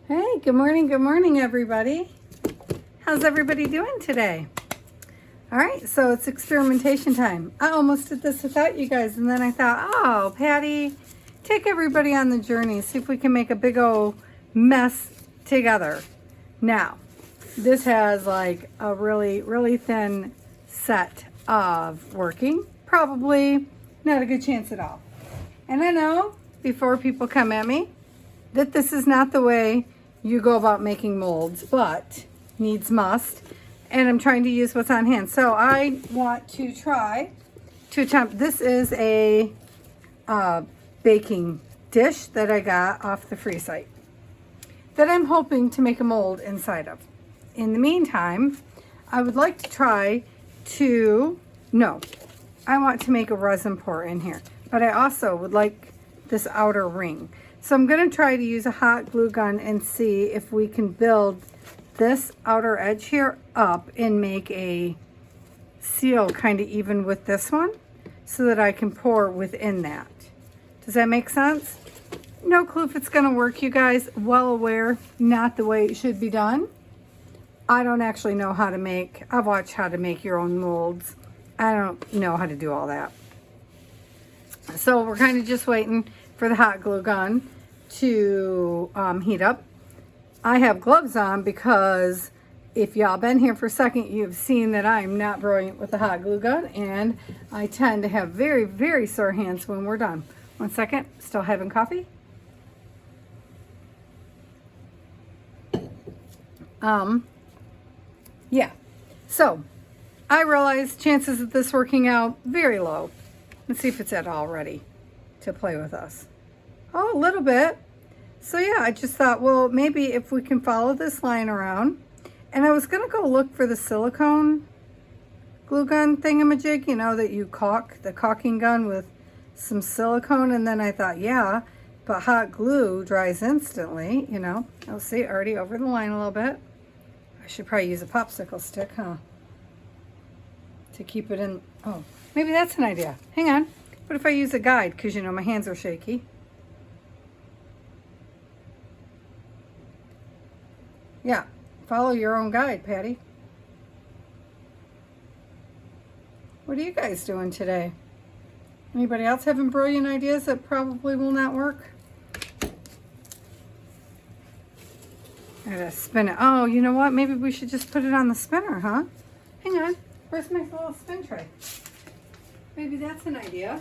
Hey, good morning, everybody. How's everybody doing today? All right, so it's experimentation time. I almost did this without you guys, and then I thought, oh, Patty, take everybody on the journey, see if we can make a big old mess together. Now, this has like a really, really thin set of working. Probably not a good chance at all. And I know, before people come at me, that this is not the way you go about making molds, but needs must. And I'm trying to use what's on hand. So I want to try to attempt, this is a baking dish that I got off the free site that I'm hoping to make a mold inside of. In the meantime, I would like to try to, I want to make a resin pour in here, but I also would like this outer ring. So I'm going to try to use a hot glue gun and see if we can build this outer edge here up and make a seal kind of even with this one so that I can pour within that. Does that make sense? No clue if it's going to work, you guys. Well aware, not the way it should be done. I don't actually know how to make, I've watched how to make your own molds. I don't know how to do all that. So we're kind of just waiting for the hot glue gun to heat up. I have gloves on because if y'all been here for a second, you've seen that I'm not brilliant with the hot glue gun, and I tend to have very, very sore hands when we're done. 1 second, still having coffee. Yeah, so I realize chances of this working out very low. Let's see if it's at all ready to play with us. Oh, a little bit. So yeah, I just thought, well, maybe if we can follow this line around. And I was gonna go look for the silicone glue gun thingamajig, you know, that you caulk, the caulking gun with some silicone. And then I thought, yeah, but hot glue dries instantly, you know. Oh, see, already over the line a little bit. I should probably use a popsicle stick, huh? To keep it in, oh, maybe that's an idea. Hang on. What if I use a guide? Because, you know, my hands are shaky. Yeah, follow your own guide, Patty. What are you guys doing today? Anybody else having brilliant ideas that probably will not work? I gotta spin it. Oh, you know what? Maybe we should just put it on the spinner, huh? Hang on. Where's my little spin tray? Maybe that's an idea.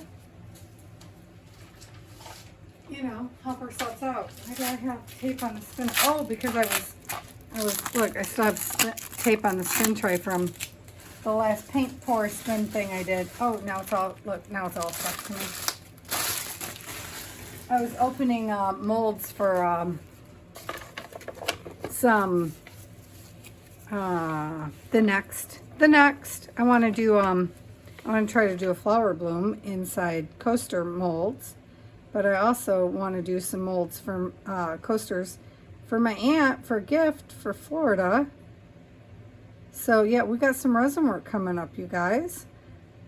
You know, help ourselves out. I gotta have tape on the spinner. Oh, because I was, look, I still have tape on the spin tray from the last paint pour spin thing I did. Oh, now it's all, look, now it's all stuck to me. I was opening molds for some, the next, I want to do, I want to try to do a flower bloom inside coaster molds, but I also want to do some molds for coasters for my aunt for a gift for Florida. So yeah, we got some resin work coming up, you guys,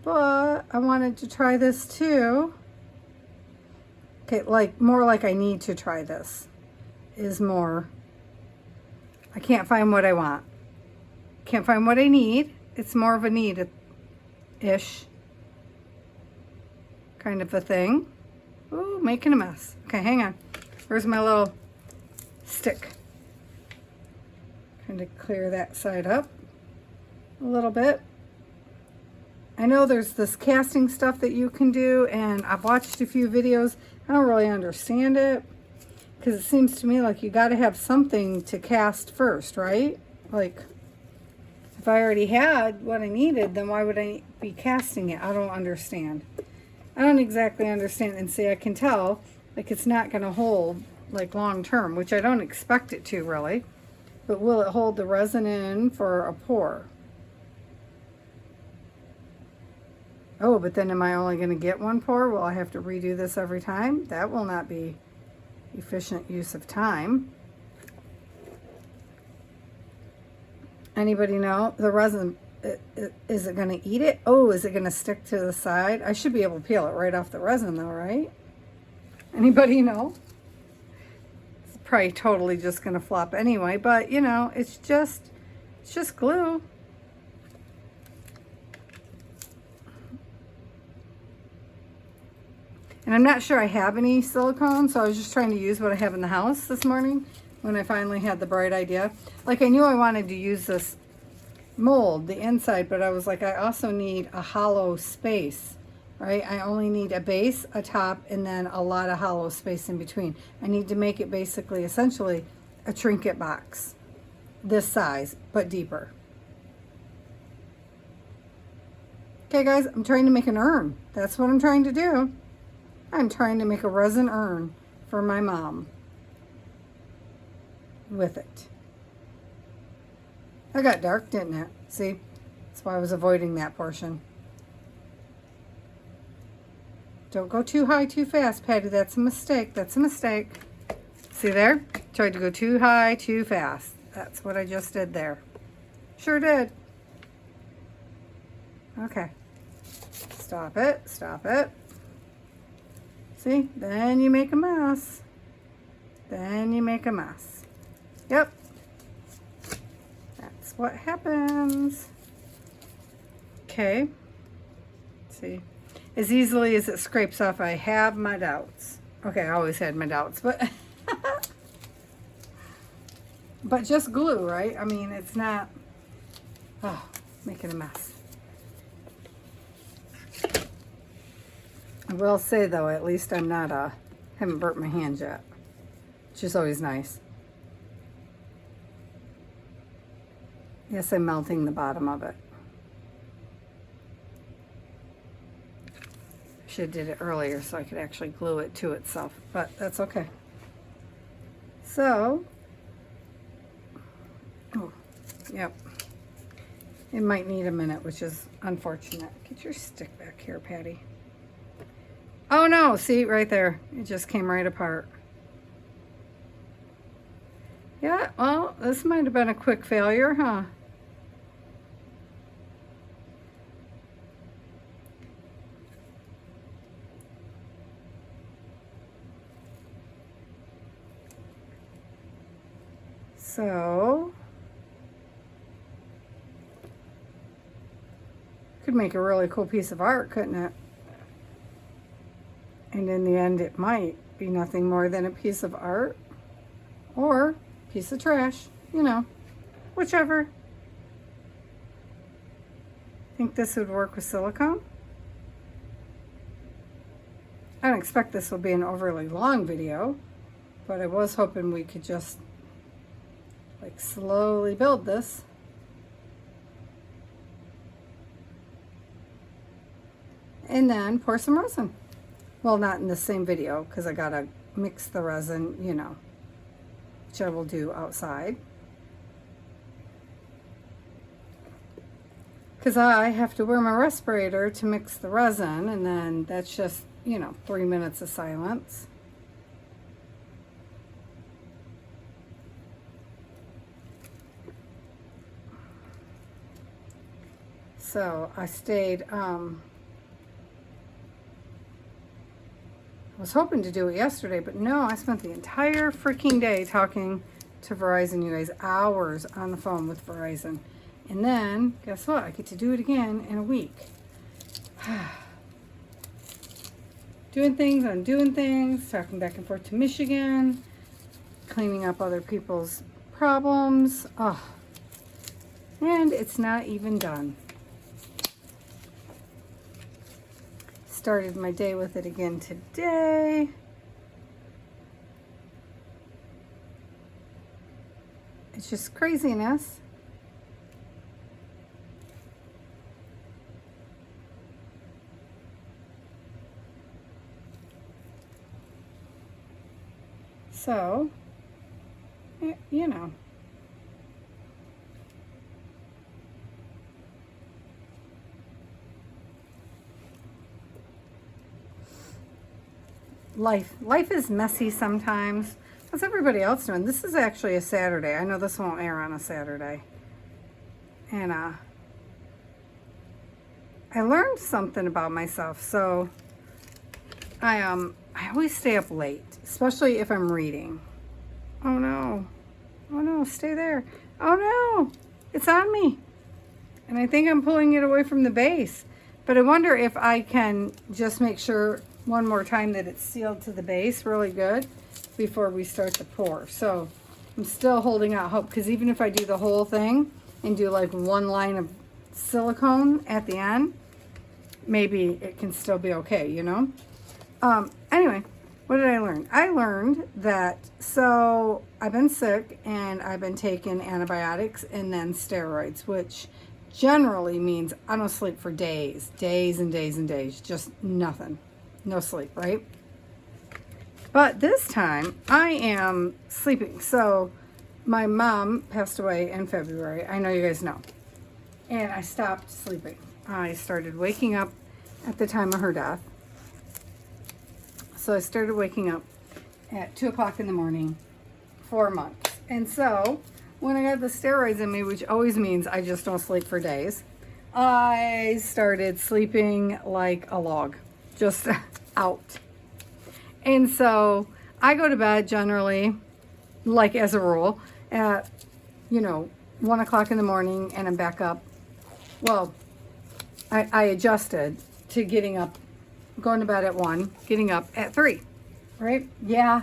but I wanted to try this too. Okay, like more like I need to try this is more. I can't find what I want. Can't find what I need. It's more of a need-ish kind of a thing. Ooh, making a mess. Okay, hang on. Where's my little stick? Kind of clear that side up a little bit. I know there's this casting stuff that you can do, and I've watched a few videos. I don't really understand it because it seems to me like you got to have something to cast first, right? Like, if I already had what I needed, then why would I be casting it? I don't understand. I don't exactly understand. And see, I can tell like it's not going to hold like long term, which I don't expect it to really. But will it hold the resin in for a pour? Oh, but then am I only going to get one pour? Will I have to redo this every time? That will not be efficient use of time. Anybody know? The resin, is it going to eat it? Oh, is it going to stick to the side? I should be able to peel it right off the resin though, right? Anybody know? probably totally just going to flop anyway, but you know, it's just glue. And I'm not sure I have any silicone, so I was just trying to use what I have in the house this morning when I finally had the bright idea. Like, I knew I wanted to use this mold, the inside, but I was like, I also need a hollow space, right? I only need a base, a top, and then a lot of hollow space in between. I need to make it basically, essentially, a trinket box. This size, but deeper. Okay, guys, I'm trying to make an urn. That's what I'm trying to do. I'm trying to make a resin urn for my mom with it. It got dark, didn't it? See? That's why I was avoiding that portion. Don't go too high too fast, Patty. That's a mistake. That's a mistake. See there? Tried to go too high too fast. That's what I just did there. Sure did. Okay. Stop it. Stop it. See? Then you make a mess. Then you make a mess. Yep. That's what happens. Okay. See? As easily as it scrapes off, I have my doubts. Okay, I always had my doubts, but but just glue, right? I mean, it's not, oh, making a mess. I will say though, at least I'm not, haven't burnt my hands yet, which is always nice. Yes, I'm melting the bottom of it. Should have did it earlier so I could actually glue it to itself, but that's okay. So, oh, yep. It might need a minute, which is unfortunate. Get your stick back here, Patty. Oh no, see, right there. It just came right apart. Yeah, well, this might have been a quick failure, huh? So, could make a really cool piece of art, couldn't it? And in the end, it might be nothing more than a piece of art or a piece of trash, you know, whichever. Think this would work with silicone? I don't expect this will be an overly long video, but I was hoping we could just like slowly build this. And then pour some resin. Well, not in the same video because I gotta mix the resin, you know, which I will do outside. Because I have to wear my respirator to mix the resin, and then that's just, you know, 3 minutes of silence. So I stayed, I was hoping to do it yesterday, but no, I spent the entire freaking day talking to Verizon, you guys, hours on the phone with Verizon. And then, guess what? I get to do it again in a week. Doing things, undoing things, talking back and forth to Michigan, cleaning up other people's problems. Oh, and it's not even done. Started my day with it again today. It's just craziness. So, you know. Life is messy sometimes. What's everybody else doing? This is actually a Saturday. I know this won't air on a Saturday. And I learned something about myself. So I always stay up late, especially if I'm reading. Oh no. Oh no, stay there. Oh no, it's on me. And I think I'm pulling it away from the base. But I wonder if I can just make sure one more time that it's sealed to the base really good before we start to pour. So I'm still holding out hope, because even if I do the whole thing and do like one line of silicone at the end, maybe it can still be okay, you know? Anyway, what did I learn? I learned that, so I've been sick and I've been taking antibiotics and then steroids, which generally means I don't sleep for days and days and days, just nothing, no sleep, right? But this time I am sleeping. So my mom passed away in February. I know you guys know. And I stopped sleeping. I started waking up at the time of her death. So I started waking up at 2 o'clock in the morning for months. And so when I got the steroids in me, which always means I just don't sleep for days, I started sleeping like a log, just out. And so I go to bed generally, like as a rule, at, 1 o'clock in the morning, and I'm back up. Well, I adjusted to getting up, going to bed at 1, getting up at 3, right? Yeah.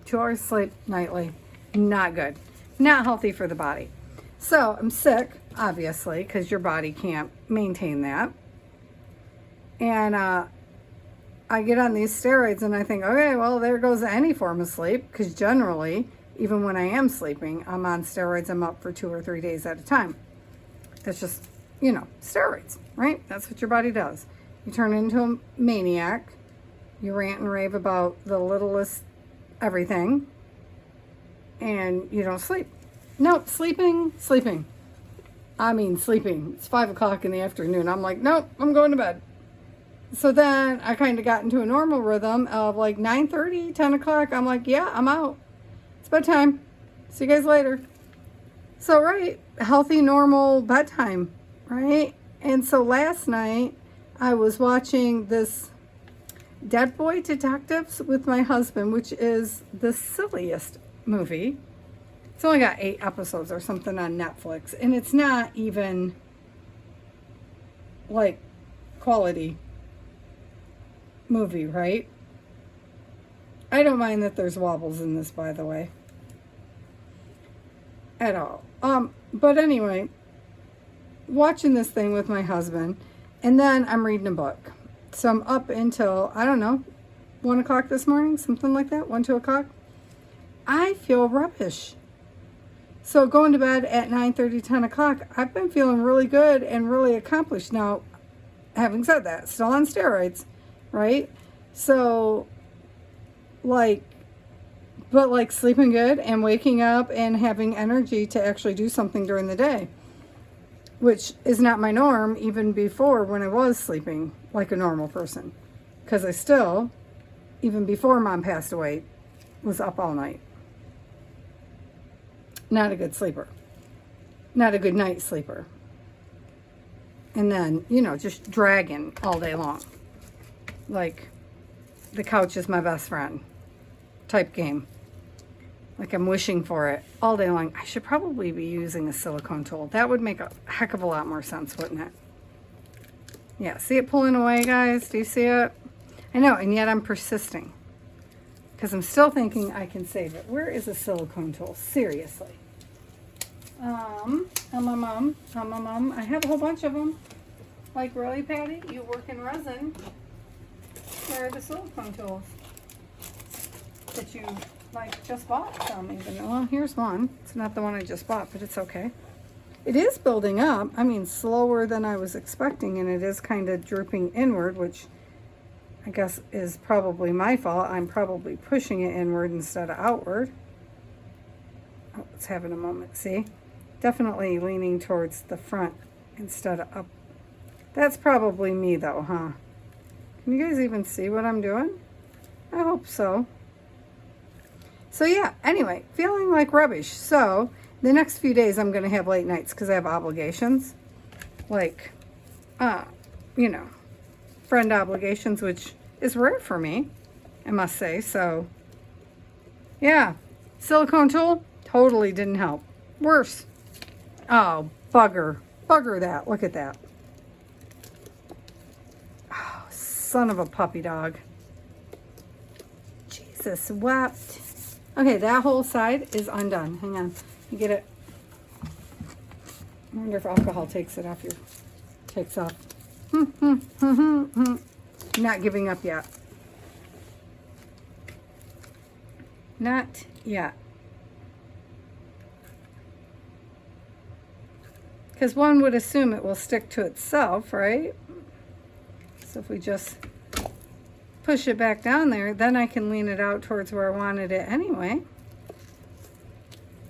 2 hours sleep nightly, not good. Not healthy for the body. So I'm sick, obviously, because your body can't maintain that. And I get on these steroids and I think, okay, well, there goes any form of sleep, because generally, even when I am sleeping, I'm on steroids. I'm up for 2 or 3 days at a time. That's just, steroids, right? That's what your body does. You turn into a maniac. You rant and rave about the littlest everything. And you don't sleep. Nope, sleeping. I mean, sleeping. It's 5 o'clock in the afternoon. I'm like, nope, I'm going to bed. So then I kind of got into a normal rhythm of like 9:30, 10 o'clock. I'm like, yeah, I'm out. It's bedtime. See you guys later. So, right, healthy, normal bedtime, right? And so last night I was watching this Dead Boy Detectives with my husband, which is the silliest movie. It's only got 8 episodes or something on Netflix, and it's not even like quality movie, right? I don't mind that there's wobbles in this, by the way, at all. But anyway, watching this thing with my husband, and then I'm reading a book. So I'm up until, I don't know, 1 o'clock this morning, something like that, 1, 2 o'clock. I feel rubbish. So going to bed at 9:30, 10 o'clock, I've been feeling really good and really accomplished. Now, having said that, still on steroids, right? So, but sleeping good and waking up and having energy to actually do something during the day, which is not my norm even before, when I was sleeping like a normal person. Because I still, even before Mom passed away, was up all night. Not a good sleeper. Not a good night sleeper. And then, just dragging all day long. Like, the couch is my best friend type game. Like, I'm wishing for it all day long. I should probably be using a silicone tool. That would make a heck of a lot more sense, wouldn't it? Yeah, see it pulling away, guys? Do you see it? I know, and yet I'm persisting. Because I'm still thinking I can save it. Where is a silicone tool? Seriously. I have a whole bunch of them. Like, really, Patty? You work in resin. Where are the silicone tools that you, just bought some even? Well, here's one. It's not the one I just bought, but it's okay. It is building up. I mean, slower than I was expecting, and it is kind of drooping inward, which I guess is probably my fault. I'm probably pushing it inward instead of outward. Oh, let's have it a moment. See? Definitely leaning towards the front instead of up. That's probably me, though, huh? Can you guys even see what I'm doing? I hope so. So, yeah, anyway, feeling like rubbish. So, the next few days I'm going to have late nights because I have obligations. Like, friend obligations, which is rare for me, I must say. So, yeah, Silicone tool totally didn't help. Worse. Oh, bugger. Bugger that. Look at that. Oh, son of a puppy dog. Jesus wept. Okay, that whole side is undone. Hang on. You get it. I wonder if alcohol takes off. Not giving up yet. Not yet. Because one would assume it will stick to itself, right? So if we just push it back down there, then I can lean it out towards where I wanted it anyway.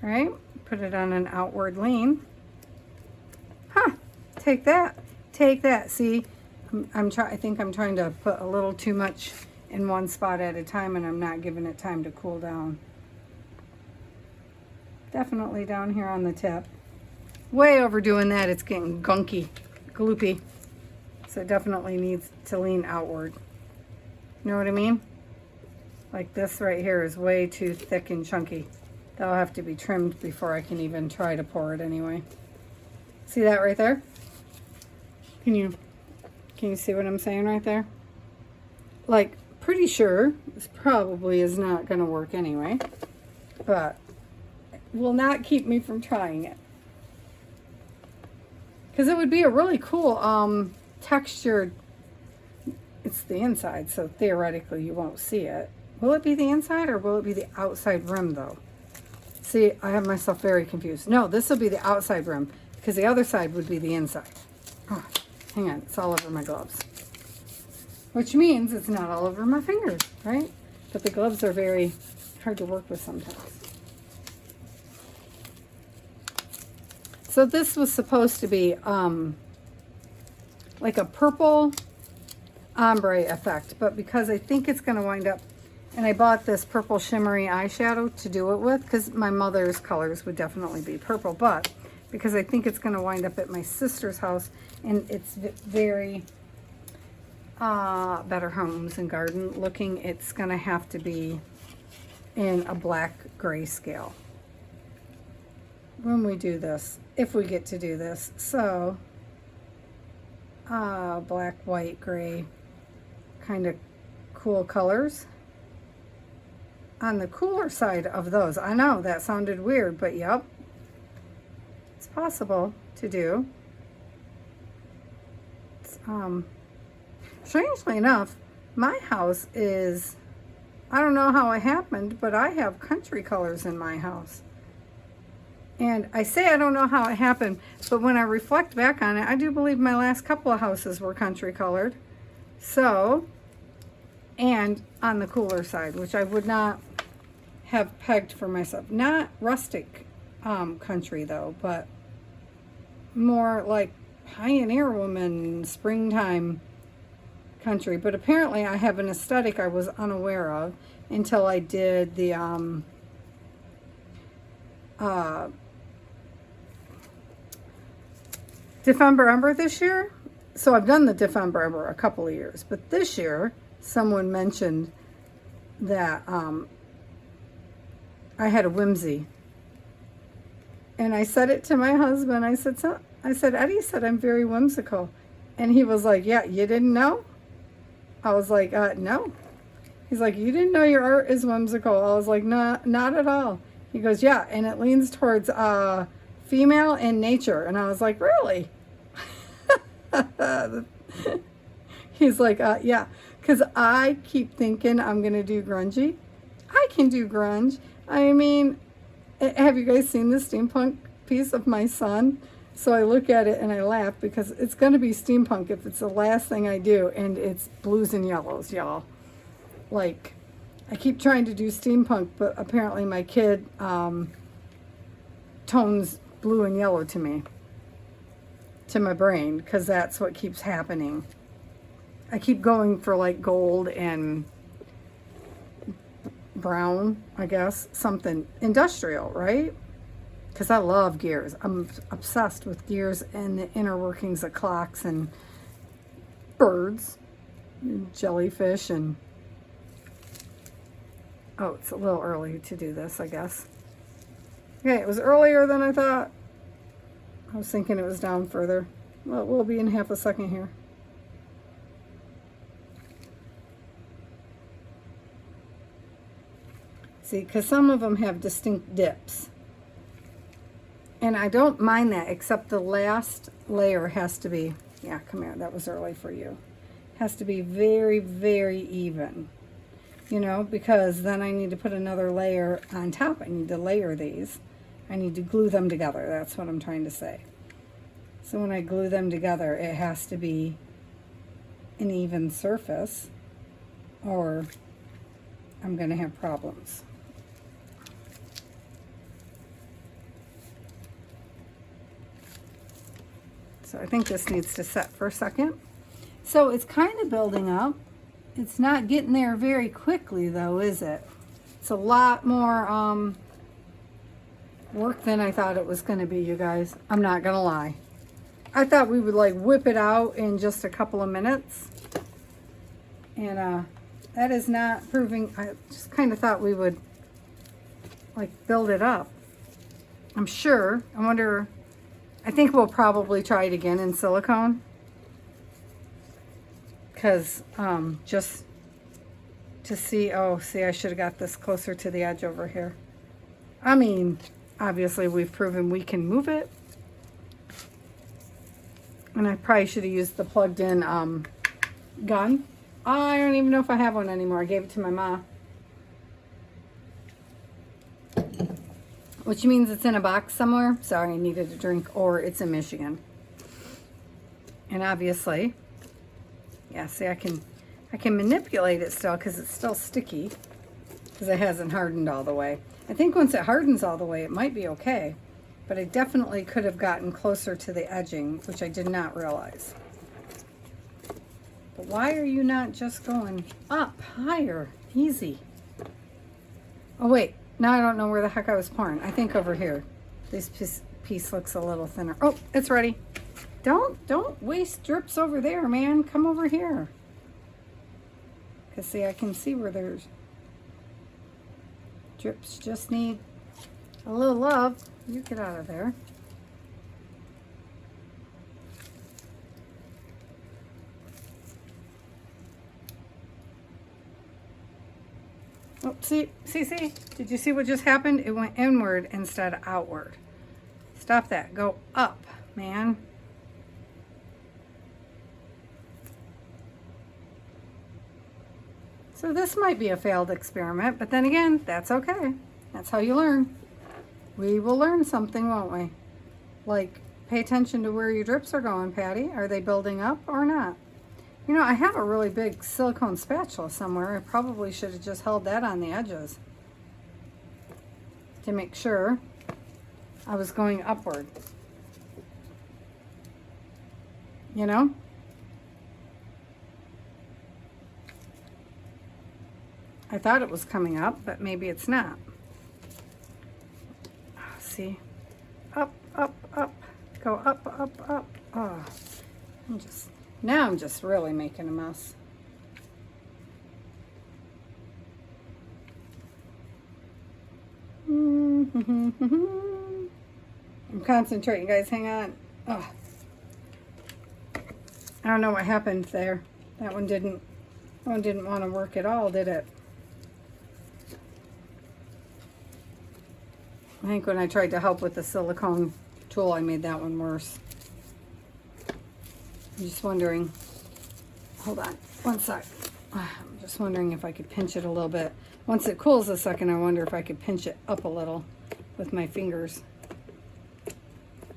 Right? Put it on an outward lean. Huh. Take that. Take that. See, I think I'm trying to put a little too much in one spot at a time, and I'm not giving it time to cool down. Definitely down here on the tip. Way overdoing that. It's getting gunky, gloopy. So it definitely needs to lean outward. You know what I mean? Like this right here is way too thick and chunky. That'll have to be trimmed before I can even try to pour it anyway. See that right there? Can you see what I'm saying right there? Like, pretty sure this probably is not going to work anyway, but will not keep me from trying it. Because it would be a really cool textured, it's the inside, so theoretically you won't see it. Will it be the inside or will it be the outside rim though? See, I have myself very confused. No, this will be the outside rim because the other side would be the inside. Oh, hang on, it's all over my gloves. Which means it's not all over my fingers, right? But the gloves are very hard to work with sometimes. So this was supposed to be like a purple ombre effect, but because I think it's going to wind up, and I bought this purple shimmery eyeshadow to do it with, because my mother's colors would definitely be purple, but because I think it's going to wind up at my sister's house, and it's very Better Homes and Garden looking, it's going to have to be in a black grayscale when we do this, if we get to do this. So black, white, gray, kind of cool colors on the cooler side of those. I know that sounded weird, but yep, it's possible to do. It's, strangely enough, my house is, I don't know how it happened, but I have country colors in my house. And I say I don't know how it happened, but when I reflect back on it, I do believe my last couple of houses were country colored. So, and on the cooler side, which I would not have pegged for myself. Not rustic country though, but more like pioneer woman, springtime country. But apparently I have an aesthetic I was unaware of until I did the Defember Ember this year. So I've done the Defember Ember a couple of years, but this year someone mentioned that I had a whimsy, and I said it to my husband. I said, Eddie said I'm very whimsical, and he was like, yeah, you didn't know? I was like, no. He's like, you didn't know your art is whimsical? I was like, no, not at all. He goes, yeah, and it leans towards female and nature. And I was like, really? He's like, yeah, because I keep thinking I'm going to do grungy. I can do grunge. I mean, have you guys seen the steampunk piece of my son? So I look at it and I laugh because it's going to be steampunk if it's the last thing I do, and it's blues and yellows, y'all. Like, I keep trying to do steampunk, but apparently my kid tones blue and yellow to me, to my brain, because that's what keeps happening. I keep going for like gold and brown, I guess, something industrial, right? Because I love gears. I'm obsessed with gears and the inner workings of clocks and birds and jellyfish and Oh, it's a little early to do this, I guess. Okay, it was earlier than I thought. I was thinking it was down further. Well, we'll be in half a second here. See, because some of them have distinct dips. And I don't mind that, except the last layer has to be, yeah, come here, that was early for you. Has to be very, very even. You know, because then I need to put another layer on top. I need to layer these. I need to glue them together. That's what I'm trying to say. So when I glue them together, it has to be an even surface, or I'm going to have problems. So I think this needs to set for a second. So it's kind of building up. It's not getting there very quickly though, is it? It's a lot more work than I thought it was going to be, you guys. I'm not going to lie. I thought we would like whip it out in just a couple of minutes. And that is not proving. I just kind of thought we would like build it up. I'm sure. I wonder. I think we'll probably try it again in silicone. Because just to see, oh, see, I should have got this closer to the edge over here. I mean, obviously we've proven we can move it. And I probably should have used the plugged in gun. I don't even know if I have one anymore. I gave it to my mom. Which means it's in a box somewhere. Sorry, I needed a drink. Or it's in Michigan. And obviously, yeah, see, I can manipulate it still because it's still sticky. Because it hasn't hardened all the way. I think once it hardens all the way, it might be okay. But I definitely could have gotten closer to the edging, which I did not realize. But why are you not just going up higher? Easy. Oh, wait. Now I don't know where the heck I was pouring. I think over here. This piece looks a little thinner. Oh, it's ready. Don't waste drips over there, man. Come over here. Because, see, I can see where there's drips just need a little love. You get out of there. Oh, see? Did you see what just happened? It went inward instead of outward. Stop that. Go up, man. So this might be a failed experiment, but then again, that's okay. That's how you learn. We will learn something, won't we? Like, pay attention to where your drips are going, Patty. Are they building up or not? You know, I have a really big silicone spatula somewhere. I probably should have just held that on the edges to make sure I was going upward. You know? I thought it was coming up, but maybe it's not. See? Up, up, up. Go up, up, up. Oh, now I'm just really making a mess. I'm concentrating, guys. Hang on. Oh. I don't know what happened there. That one didn't want to work at all, did it? I think when I tried to help with the silicone tool, I made that one worse. I'm just wondering, hold on, one sec. I'm just wondering if I could pinch it a little bit. Once it cools a second, I wonder if I could pinch it up a little with my fingers.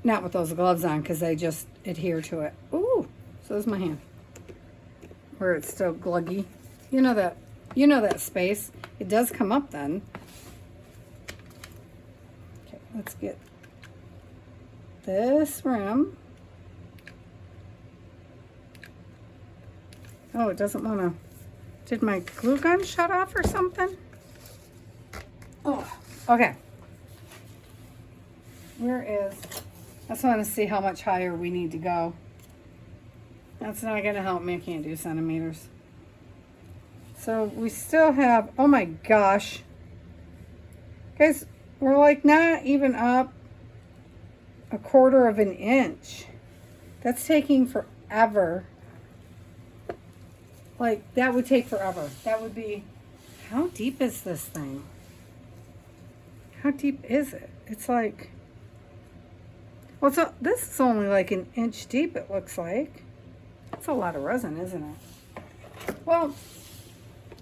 Not with those gloves on, because they just adhere to it. Ooh, so is my hand. Where it's still gluggy. You know that space. It does come up then. Okay, let's get this rim. Oh, it doesn't want to. Did my glue gun shut off or something? Oh, okay. Where is... I just want to see how much higher we need to go. That's not going to help me. I can't do centimeters. So we still have... Oh my gosh. Guys, we're like not even up a quarter of an inch. That's taking forever. Like, that would take forever. That would be, how deep is this thing? How deep is it? It's like, well, so this is only like an inch deep, it looks like. That's a lot of resin, isn't it? Well,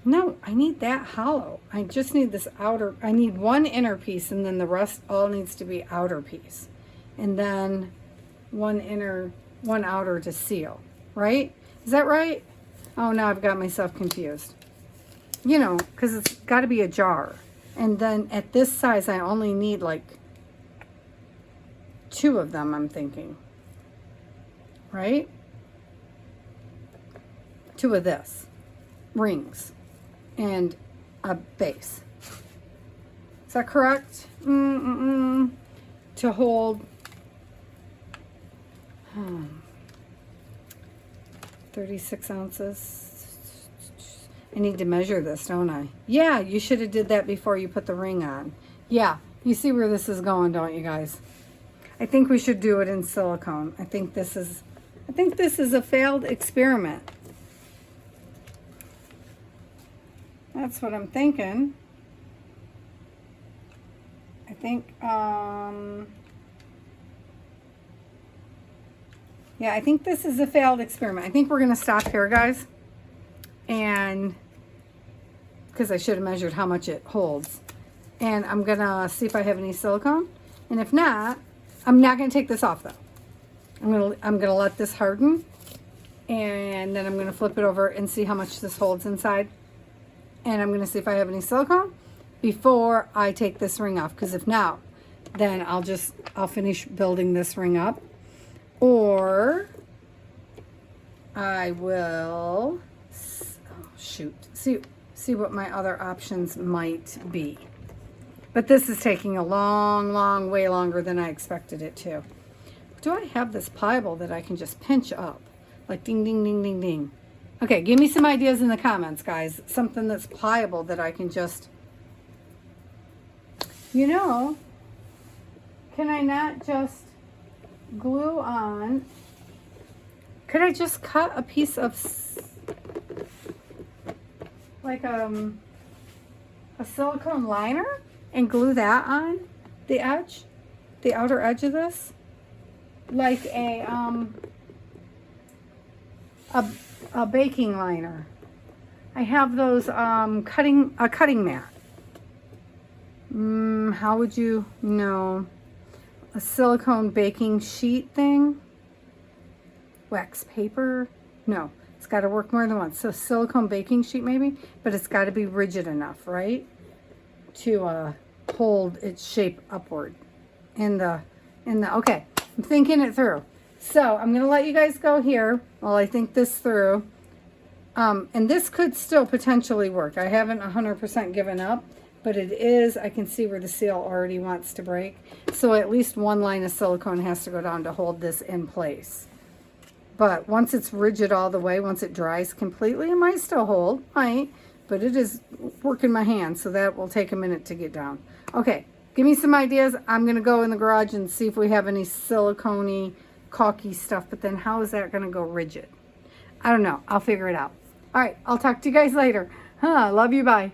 no, I need that hollow. I just need this outer, I need one inner piece, and then the rest all needs to be outer piece. And then one inner, one outer to seal, right? Is that right? Oh, now I've got myself confused. You know, because it's got to be a jar. And then at this size, I only need like 2 of them, I'm thinking. Right? 2 of this. Rings. And a base. Is that correct? To hold 36 ounces. I need to measure this, don't I? Yeah, you should have did that before you put the ring on. Yeah, you see where this is going, don't you guys? I think we should do it in silicone. I think this is a failed experiment. That's what I'm thinking. I think, yeah, I think this is a failed experiment. I think we're going to stop here, guys. And because I should have measured how much it holds. And I'm going to see if I have any silicone. And if not, I'm not going to take this off, though. I'm going to let this harden. And then I'm going to flip it over and see how much this holds inside. And I'm going to see if I have any silicone before I take this ring off. Because if not, then I'll finish building this ring up. Or I will, oh shoot, see what my other options might be. But this is taking a long, way longer than I expected it to. Do I have this pliable that I can just pinch up? Like ding, ding, ding, ding, ding. Okay, give me some ideas in the comments, guys. Something that's pliable that I can just, you know, can I not just glue on? Could I just cut a piece of like a silicone liner and glue that on the edge, the outer edge of this, like a baking liner? I have those cutting mat. How would you know? A silicone baking sheet thing? Wax paper? No, it's got to work more than once. So silicone baking sheet maybe, but it's got to be rigid enough, right? To hold its shape upward okay, I'm thinking it through. So I'm going to let you guys go here while I think this through. And this could still potentially work. I haven't 100% given up, but it is, I can see where the seal already wants to break. So at least one line of silicone has to go down to hold this in place. But once it's rigid all the way, once it dries completely, it might still hold, might, but it is working my hand, so that will take a minute to get down. Okay, give me some ideas. I'm going to go in the garage and see if we have any silicone-y, caulky stuff, but then how is that going to go rigid? I don't know. I'll figure it out. All right, I'll talk to you guys later. Love you, bye.